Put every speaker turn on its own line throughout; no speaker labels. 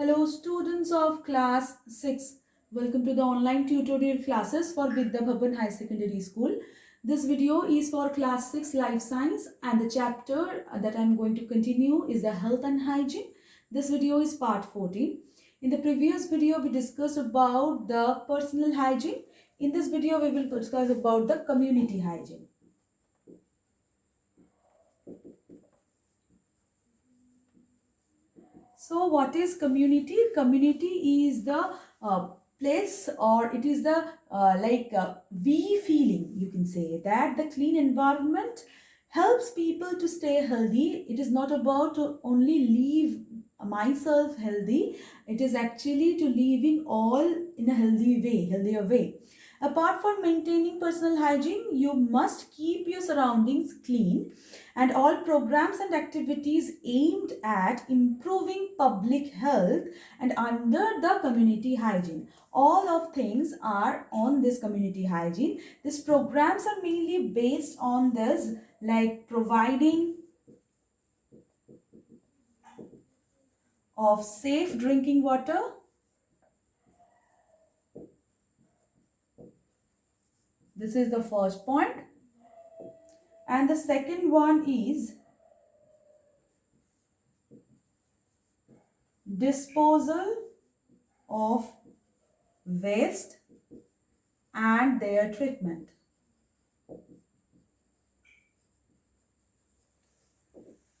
Hello students of class 6. Welcome to the online tutorial classes for Vidya Bhavan High Secondary School. This video is for class 6 life science and the chapter that I am going to continue is the health and hygiene. This video is part 14. In the previous video we discussed about the personal hygiene. In this video we will discuss about the community hygiene. So what is community? Community is the place, or it is the we feeling, you can say, that the clean environment helps people to stay healthy. It is not about to only leave myself healthy. It is actually to living all in a healthier way. Apart from maintaining personal hygiene, you must keep your surroundings clean, and all programs and activities aimed at improving public health and under the community hygiene. All of things are on this community hygiene. These programs are mainly based on this, like providing of safe drinking water. This is the first point. And the second one is disposal of waste and their treatment.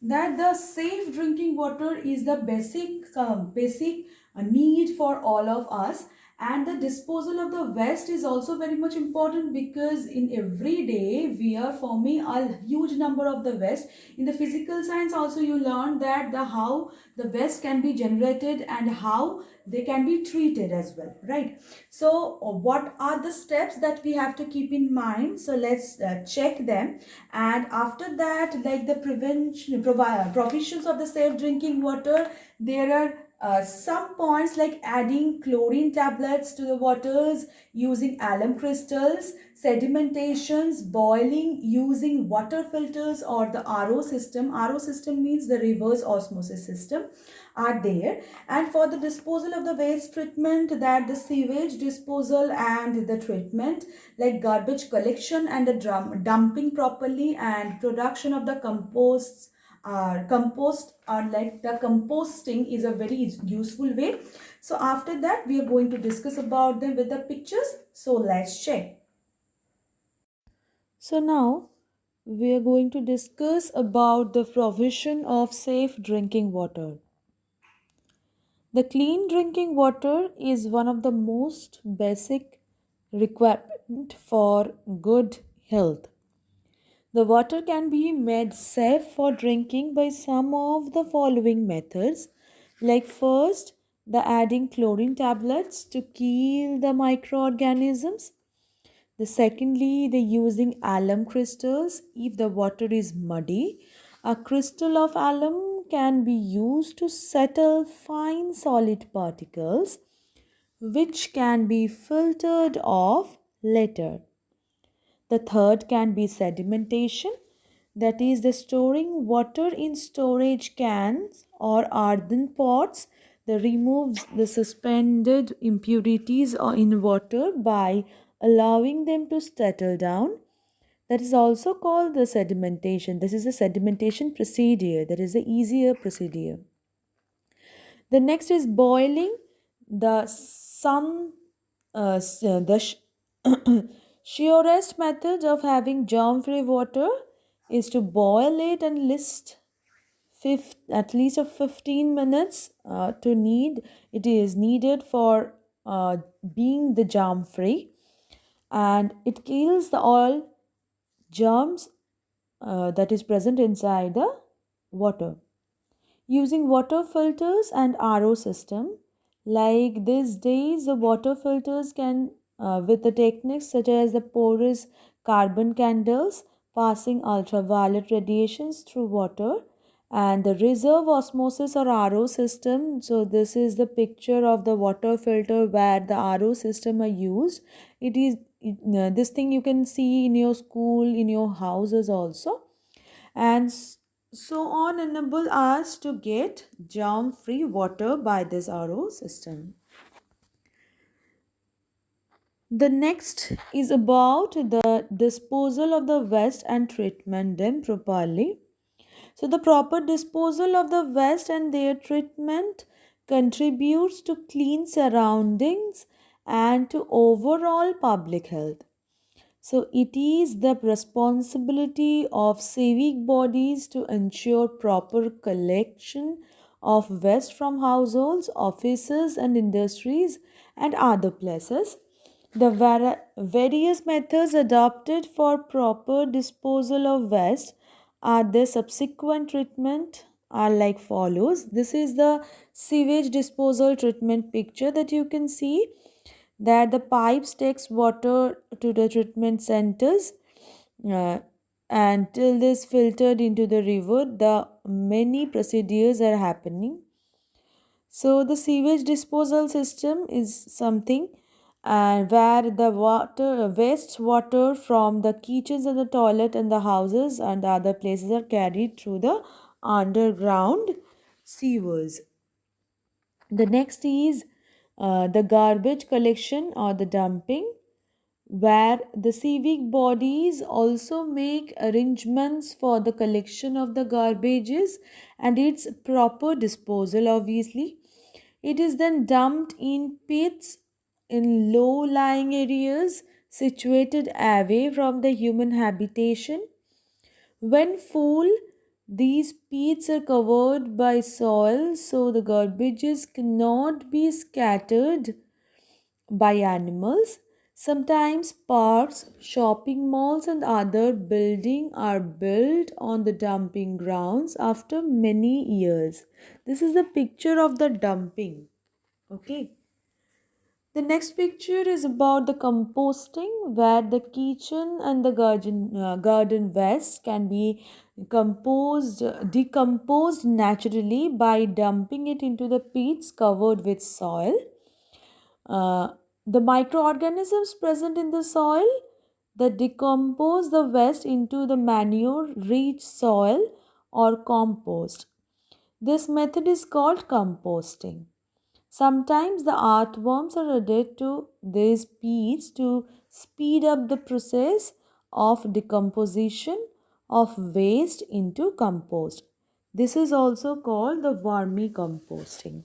That the safe drinking water is the basic need for all of us, and the disposal of the waste is also very much important, because in every day we are forming a huge number of the waste. In the physical science also you learn that the how the waste can be generated and how they can be treated as well, right? So what are the steps that we have to keep in mind? So let's check them. And after that, like the provisions of the safe drinking water, there are some points like adding chlorine tablets to the waters, using alum crystals, sedimentations, boiling, using water filters or the RO system. RO system means the reverse osmosis system are there. And for the disposal of the waste treatment, that the sewage disposal and the treatment, like garbage collection and the dumping properly, and production of the compost or like the composting is a very useful way. So after that we are going to discuss about them with the pictures. So let's check. So now we are going to discuss about the provision of safe drinking water. The clean drinking water is one of the most basic requirement for good health. The water can be made safe for drinking by some of the following methods. Like first, the adding chlorine tablets to kill the microorganisms. The secondly, the using alum crystals if the water is muddy. A crystal of alum can be used to settle fine solid particles which can be filtered off later. The third can be sedimentation, that is, the storing water in storage cans or earthen pots that removes the suspended impurities in water by allowing them to settle down. That is also called the sedimentation. This is a sedimentation procedure, that is the easier procedure. The next is boiling. The some the surest method of having germ-free water is to boil it and list at least of 15 minutes to need. It is needed for being the germ-free, and it kills the all germs that is present inside the water. Using water filters and RO system, like these days the water filters can with the techniques such as the porous carbon candles passing ultraviolet radiations through water, and the reserve osmosis or RO system. So this is the picture of the water filter where the RO system are used. This thing you can see in your school, in your houses also. And so on enable us to get germ free water by this RO system. The next is about the disposal of the waste and treatment them properly. So the proper disposal of the waste and their treatment contributes to clean surroundings and to overall public health. So it is the responsibility of civic bodies to ensure proper collection of waste from households, offices, and industries and other places. The various methods adopted for proper disposal of waste are the subsequent treatment are like follows. This is the sewage disposal treatment picture that you can see, that the pipes takes water to the treatment centers, uh, and till this filtered into the river the many procedures are happening. So the sewage disposal system is something where the water waste water from the kitchens and the toilet and the houses and the other places are carried through the underground sewers. The next is the garbage collection or the dumping, where the civic bodies also make arrangements for the collection of the garbages and its proper disposal. Obviously, it is then dumped in pits in low lying areas situated away from the human habitation. When full, these pits are covered by soil so the garbages cannot be scattered by animals. Sometimes parks, shopping malls, and other buildings are built on the dumping grounds after many years. This is a picture of the dumping. Okay. The next picture is about the composting, where the kitchen and the garden waste can be decomposed naturally by dumping it into the pits covered with soil. Uh, the microorganisms present in the soil that decompose the waste into the manure rich soil or compost. This method is called composting. Sometimes the earthworms are added to these peats to speed up the process of decomposition of waste into compost. This is also called the vermicomposting.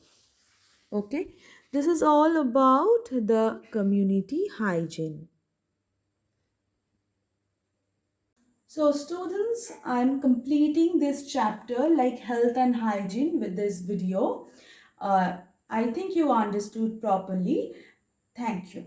Okay, this is all about the community hygiene. So, students, I'm completing this chapter like health and hygiene with this video. I think you understood properly. Thank you.